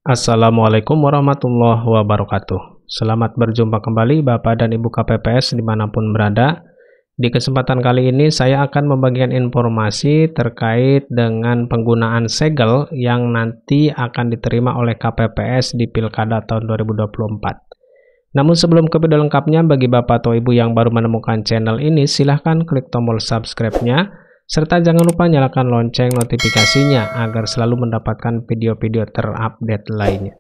Assalamualaikum warahmatullahi wabarakatuh. Selamat berjumpa kembali Bapak dan Ibu KPPS dimanapun berada. Di kesempatan kali ini saya akan membagikan informasi terkait dengan penggunaan segel yang nanti akan diterima oleh KPPS di Pilkada tahun 2024. Namun sebelum ke video lengkapnya, bagi Bapak atau Ibu yang baru menemukan channel ini, silahkan klik tombol subscribe-nya, serta jangan lupa nyalakan lonceng notifikasinya agar selalu mendapatkan video-video terupdate lainnya.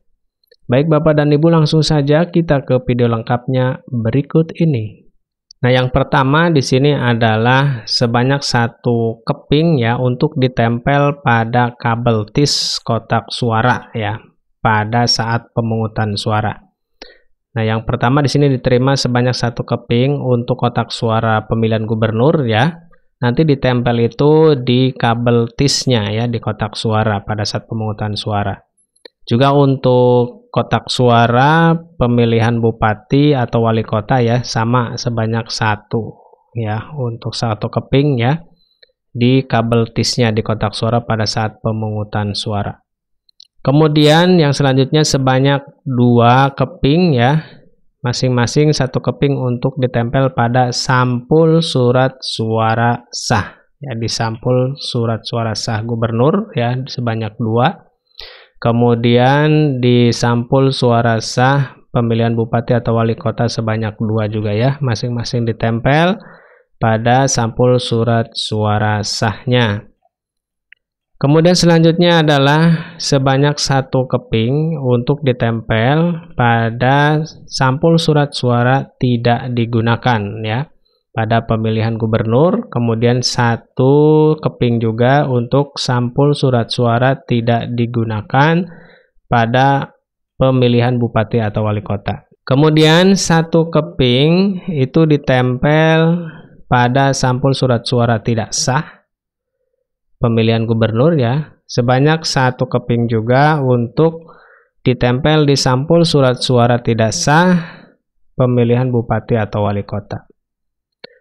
Baik Bapak dan Ibu, langsung saja kita ke video lengkapnya berikut ini. Nah, yang pertama di sini adalah sebanyak satu keping ya untuk ditempel pada kabel tis kotak suara ya pada saat pemungutan suara. Nah, yang pertama di sini diterima sebanyak satu keping untuk kotak suara pemilihan gubernur ya. Nanti ditempel itu di kabel tisnya ya di kotak suara pada saat pemungutan suara. Juga untuk kotak suara pemilihan bupati atau wali kota ya sama sebanyak satu ya untuk satu keping ya di kabel tisnya di kotak suara pada saat pemungutan suara. Kemudian yang selanjutnya sebanyak 2 keping ya, masing-masing satu keping untuk ditempel pada sampul surat suara sah ya, di sampul surat suara sah gubernur ya sebanyak 2. Kemudian di sampul suara sah pemilihan bupati atau wali kota sebanyak 2 juga ya, masing-masing ditempel pada sampul surat suara sahnya. Kemudian selanjutnya adalah sebanyak satu keping untuk ditempel pada sampul surat suara tidak digunakan ya pada pemilihan gubernur. Kemudian satu keping juga untuk sampul surat suara tidak digunakan pada pemilihan bupati atau wali kota. Kemudian satu keping itu ditempel pada sampul surat suara tidak sah pemilihan gubernur ya, sebanyak satu keping juga untuk ditempel di sampul surat suara tidak sah pemilihan bupati atau wali kota.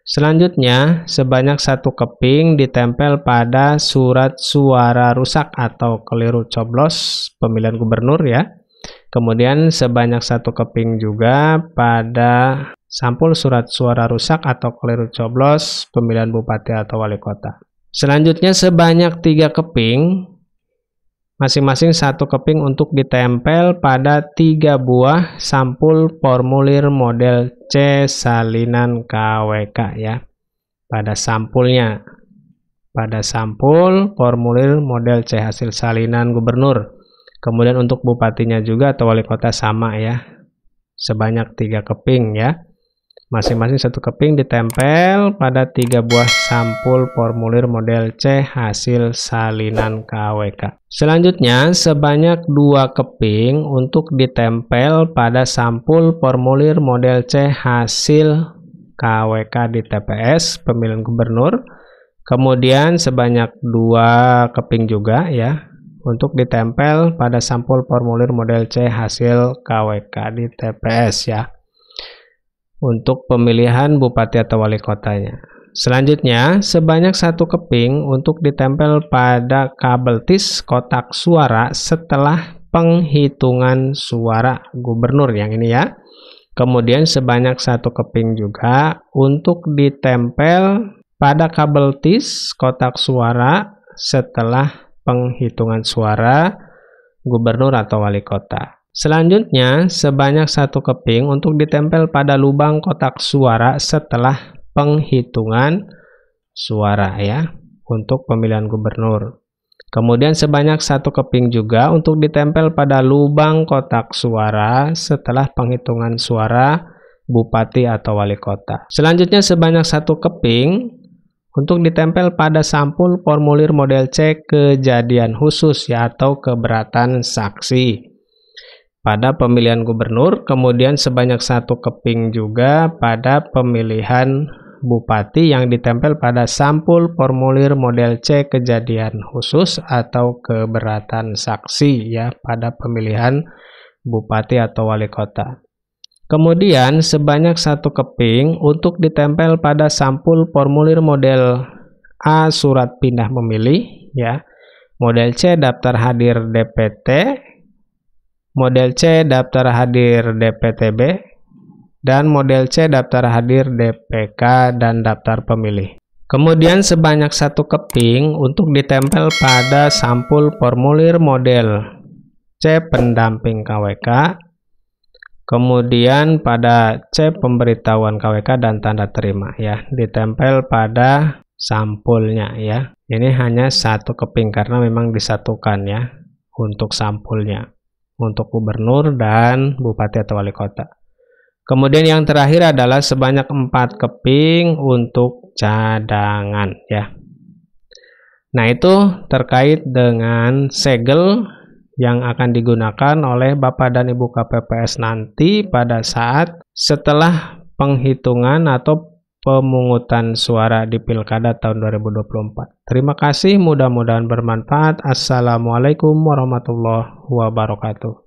Selanjutnya sebanyak satu keping ditempel pada surat suara rusak atau keliru coblos pemilihan gubernur ya. Kemudian sebanyak satu keping juga pada sampul surat suara rusak atau keliru coblos pemilihan bupati atau wali kota. Selanjutnya sebanyak 3 keping, masing-masing satu keping untuk ditempel pada 3 buah sampul formulir model C salinan KWK ya. Pada sampulnya, pada sampul formulir model C hasil salinan gubernur. Kemudian untuk bupatinya juga atau wali kota sama ya, sebanyak 3 keping ya. Masing-masing satu keping ditempel pada 3 buah sampul formulir model C hasil salinan KWK. Selanjutnya sebanyak 2 keping untuk ditempel pada sampul formulir model C hasil KWK di TPS pemilihan gubernur. Kemudian sebanyak 2 keping juga ya untuk ditempel pada sampul formulir model C hasil KWK di TPS ya untuk pemilihan bupati atau wali kotanya. Selanjutnya, sebanyak satu keping untuk ditempel pada kabel tis kotak suara setelah penghitungan suara gubernur yang ini ya. Kemudian sebanyak satu keping juga untuk ditempel pada kabel tis kotak suara setelah penghitungan suara gubernur atau wali kota. Selanjutnya, sebanyak satu keping untuk ditempel pada lubang kotak suara setelah penghitungan suara ya, untuk pemilihan gubernur. Kemudian sebanyak satu keping juga untuk ditempel pada lubang kotak suara setelah penghitungan suara bupati atau wali kota. Selanjutnya sebanyak satu keping untuk ditempel pada sampul formulir model C kejadian khusus ya, atau keberatan saksi pada pemilihan gubernur. Kemudian sebanyak satu keping juga pada pemilihan bupati yang ditempel pada sampul formulir model C kejadian khusus atau keberatan saksi ya pada pemilihan bupati atau wali kota. Kemudian sebanyak satu keping untuk ditempel pada sampul formulir model A surat pindah memilih ya, model C daftar hadir DPT, Model C daftar hadir DPTB, dan model C daftar hadir DPK dan daftar pemilih. Kemudian sebanyak 1 keping untuk ditempel pada sampul formulir model C pendamping KWK, kemudian pada C pemberitahuan KWK dan tanda terima ya, ditempel pada sampulnya ya. Ini hanya 1 keping karena memang disatukan ya untuk sampulnya, untuk gubernur dan bupati atau wali kota. Kemudian yang terakhir adalah sebanyak 4 keping untuk cadangan ya. Nah, itu terkait dengan segel yang akan digunakan oleh Bapak dan Ibu KPPS nanti pada saat setelah penghitungan atau pemungutan suara di Pilkada tahun 2024. Terima kasih, mudah-mudahan bermanfaat. Assalamualaikum warahmatullahi wabarakatuh.